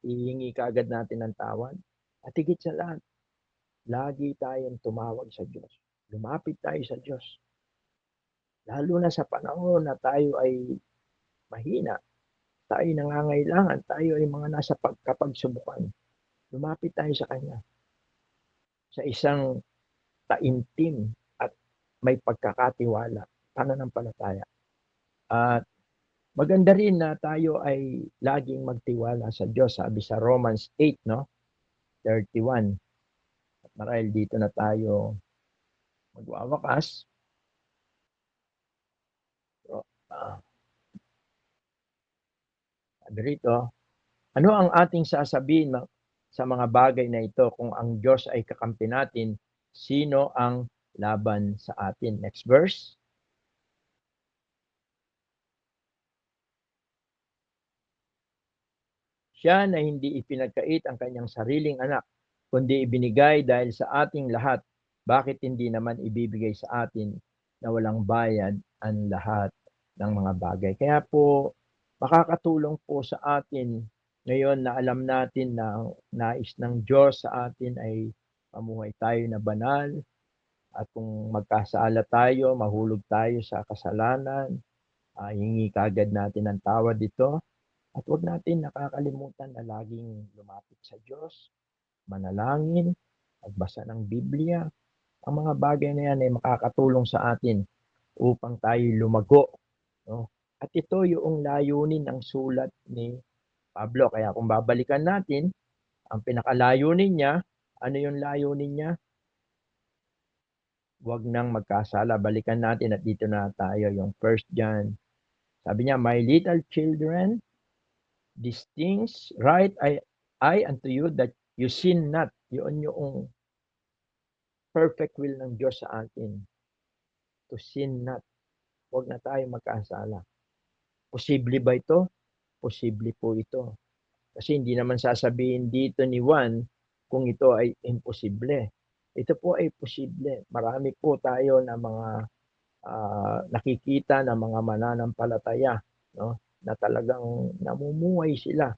ihingi kaagad natin ng tawad. At higit sa lahat, lagi tayong tumawag sa Diyos. Lumapit tayo sa Diyos. Lalo na sa panahon na tayo ay mahina, tayo nangangailangan, tayo ay mga nasa pagkapagsubukan. Lumapit tayo sa Kanya sa isang taimtim at may pagkakatiwala, pananampalataya. At maganda rin na tayo ay laging magtiwala sa Diyos. Sabi sa Romans 8, no? 31. At marahil dito na tayo magwawakas. So, sabi rito, ano ang ating sasabihin sa mga bagay na ito? Kung ang Diyos ay kakampi natin, sino ang laban sa atin? Next verse. Siya na hindi ipinagkait ang kanyang sariling anak, kundi ibinigay dahil sa ating lahat. Bakit hindi naman ibibigay sa atin na walang bayad ang lahat ng mga bagay? Kaya po, makakatulong po sa atin ngayon na alam natin na nais ng Diyos sa atin ay mamuhay tayo na banal, at kung magkasala tayo, mahulog tayo sa kasalanan, hingi kagad natin ang tawad dito. At huwag natin nakakalimutan na laging lumapit sa Diyos, manalangin, magbasa ng Biblia. Ang mga bagay na yan ay makakatulong sa atin upang tayo lumago. No? At ito yung layunin ng sulat ni Pablo. Kaya kung babalikan natin, ang pinakalayunin niya, ano yung layunin niya? Huwag nang magkasala. Balikan natin at dito na tayo yung 1 John. Sabi niya, my little children, these things write I unto you that you sin not. Yun yung perfect will ng Diyos sa atin. To sin not. Huwag na tayo magkasala. Posible ba ito? Posible po ito. Kasi hindi naman sasabihin dito ni Juan kung ito ay imposible. Ito po ay posible. Marami po tayo na mga nakikita na mga mananampalataya, no? Na talagang namumuhay sila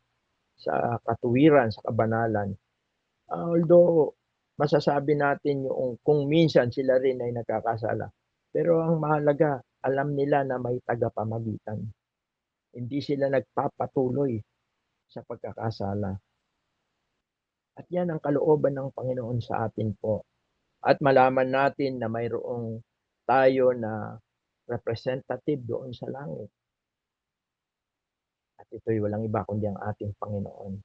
sa katuwiran, sa kabanalan. Although masasabi natin yung kung minsan sila rin ay nagkakasala. Pero ang mahalaga, alam nila na may tagapamagitan. Hindi sila nagpapatuloy sa pagkakasala. At yan ang kalooban ng Panginoon sa atin po. At malaman natin na mayroong tayo na representative doon sa langit. At ito'y walang iba kundi ang ating Panginoon.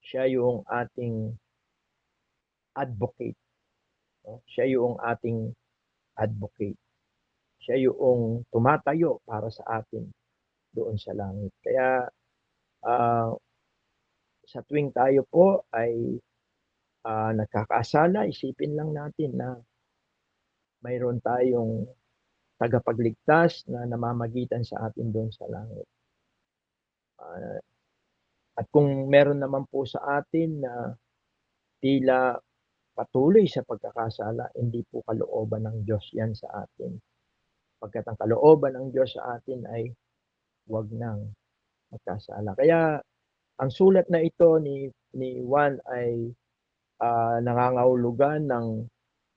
Siya yung ating advocate. No? Siya yung ating advocate. Siya yung tumatayo para sa atin doon sa langit. Kaya sa tuwing tayo po ay nagkakasala, isipin lang natin na mayroon tayong tagapagligtas na namamagitan sa atin doon sa langit. At kung meron naman po sa atin na tila patuloy sa pagkakasala, hindi po kalooban ng Diyos yan sa atin. Pagkat ang kalooban ng Diyos sa atin ay huwag nang magkasala. Kaya ang sulat na ito ni Juan ay nangangahulugan ng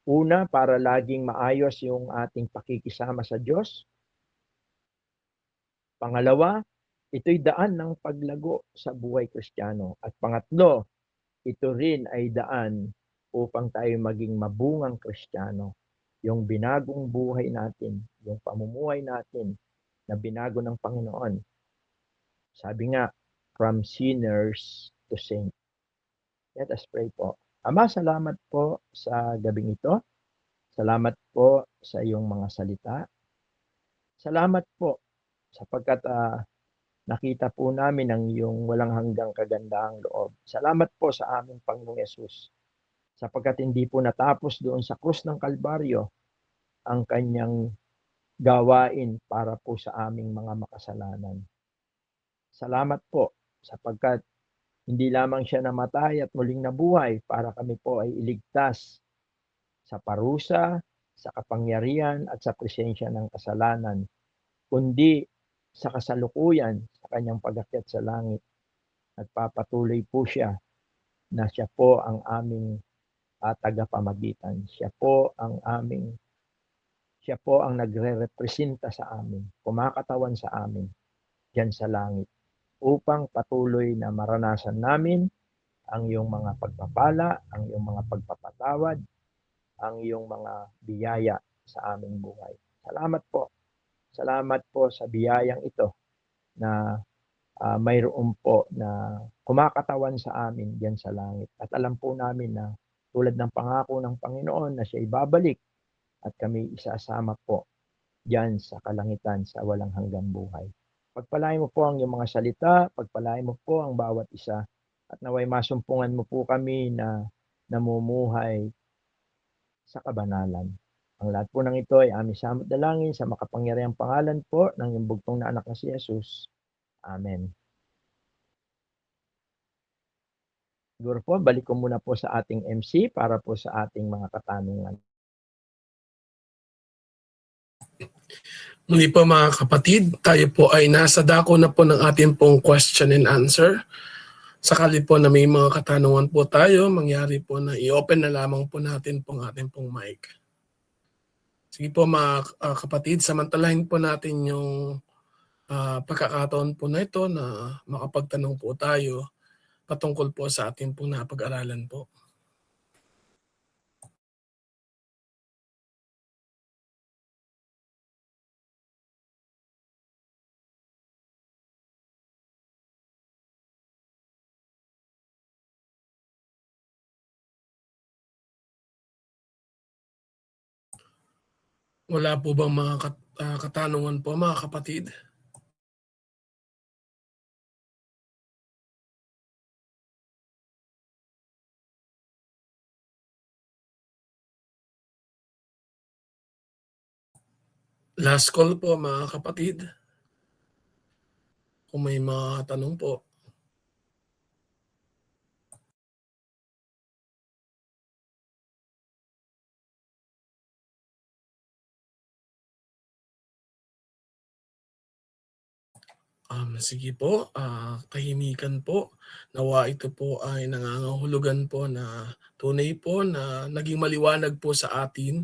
una, para laging maayos yung ating pakikisama sa Diyos. Pangalawa, ito'y daan ng paglago sa buhay Kristiyano. At pangatlo, ito rin ay daan upang tayo maging mabungang Kristiyano. Yung binagong buhay natin, yung pamumuhay natin na binago ng Panginoon. Sabi nga, from sinners to saints. Let us pray po. Ama, salamat po sa gabing ito. Salamat po sa iyong mga salita. Salamat po sapagkat nakita po namin ang iyong walang hanggang kagandahang loob. Salamat po sa aming Panginoong Yesus sapagkat hindi po natapos doon sa krus ng Kalbaryo ang kanyang gawain para po sa aming mga makasalanan. Salamat po sapagkat hindi lamang siya namatay at muling nabuhay para kami po ay iligtas sa parusa, sa kapangyarihan at sa presensya ng kasalanan, kundi sa kasalukuyan sa kanyang pag-akyat sa langit. Nagpapatuloy po siya na siya po ang aming tagapamagitan. Siya po ang nagrerepresenta sa amin, kumakatawan sa amin diyan sa langit upang patuloy na maranasan namin ang iyong mga pagpapala, ang iyong mga pagpapatawad, ang iyong mga biyaya sa aming buhay. Salamat po. Salamat po sa biyayang ito na mayroon po na kumakatawan sa amin diyan sa langit. At alam po namin na tulad ng pangako ng Panginoon na siya ibabalik at kami isasama po diyan sa kalangitan sa walang hanggang buhay. Pagpalain mo po ang iyong mga salita, pagpalain mo po ang bawat isa, at naway masumpungan mo po kami na namumuhay sa kabanalan. Ang lahat po ng ito ay aming samot dalangin sa makapangyarihang pangalan po ng iyong bugtong na anak na si Jesus. Amen. Siguro po, balik ko muna po sa ating MC para po sa ating mga katanungan. Muli po mga kapatid, tayo po ay nasa dako na po ng ating pong question and answer. Sakali po na may mga katanungan po tayo, mangyari po na i-open na lamang po natin pong ating pong mic. Sige po mga kapatid, samantalahin po natin yung pagkakataon po na ito na makapagtanong po tayo patungkol po sa ating pong napag-aralan po. Wala po bang mga katanungan po mga kapatid? Last call po mga kapatid. Kung may mga tanong po. Sige po, kahimikan po. Nawa ito po ay nangangahulugan po na tunay po na naging maliwanag po sa atin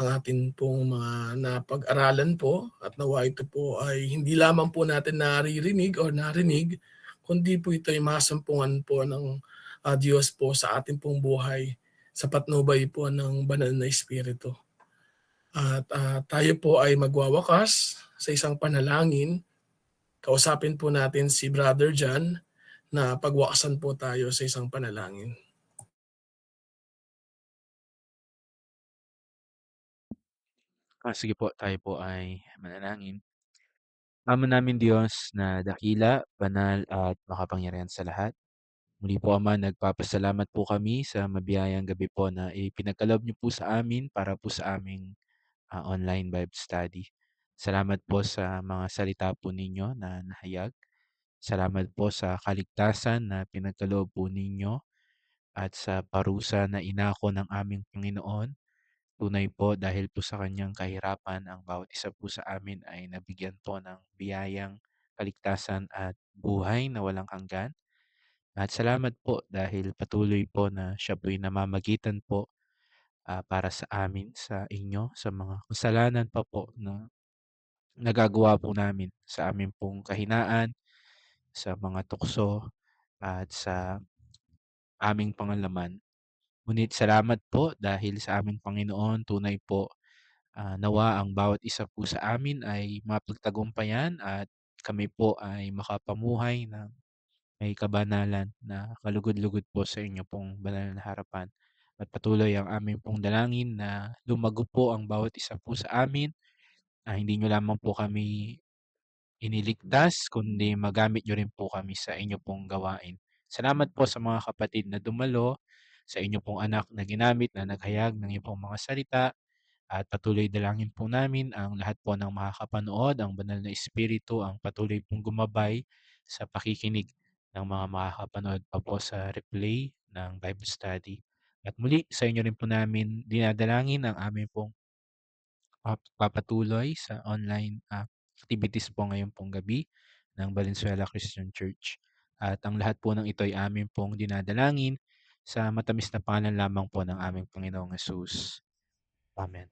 ang atin pong mga napag-aralan po at nawa ito po ay hindi lamang po natin naririnig o narinig, kundi po ito ay masampungan po ng Diyos po sa ating pong buhay sa patnubay po ng banal na Espiritu. At tayo po ay magwawakas sa isang panalangin. Kausapin po natin si Brother John na pagwakasan po tayo sa isang panalangin. Sige po, tayo po ay manalangin. Ama namin Diyos na dakila, banal at makapangyarihan sa lahat. Muli po Ama, nagpapasalamat po kami sa mabiyayang gabi po na ipinagkaloob niyo po sa amin para po sa aming online Bible study. Salamat po sa mga salita po ninyo na nahayag. Salamat po sa kaligtasan na pinagkaloob po ninyo at sa parusa na inako ng aming Panginoon. Tunay po dahil po sa kanyang kahirapan, ang bawat isa po sa amin ay nabigyan po ng biyayang kaligtasan at buhay na walang hanggan. At salamat po dahil patuloy po na siya po'y namamagitan po para sa amin, sa inyo, sa mga kasalanan pa po na nagagawa po namin sa amin pong kahinaan, sa mga tukso at sa aming pangalaman. Ngunit salamat po dahil sa aming Panginoon, tunay po nawa ang bawat isa po sa amin ay mapagtagumpayan at kami po ay makapamuhay ng may kabanalan na kalugod-lugod po sa inyo pong banal na harapan. At patuloy ang aming pong dalangin na lumago po ang bawat isa po sa amin. Hindi nyo lamang po kami iniligtas, kundi magamit nyo rin po kami sa inyo pong gawain. Salamat po sa mga kapatid na dumalo, sa inyo pong anak na ginamit na naghayag ng iyong pong mga salita, at patuloy dalangin po namin ang lahat po ng makakapanood, ang banal na Espiritu ang patuloy pong gumabay sa pakikinig ng mga makakapanood pa po sa replay ng Bible study. At muli, sa inyo rin po namin dinadalangin ang aming pong papatuloy sa online activities po ngayon pong gabi ng Valenzuela Christian Church. At ang lahat po ng ito ay amin pong dinadalangin sa matamis na pangalan lamang po ng aming Panginoong Hesus. Amen.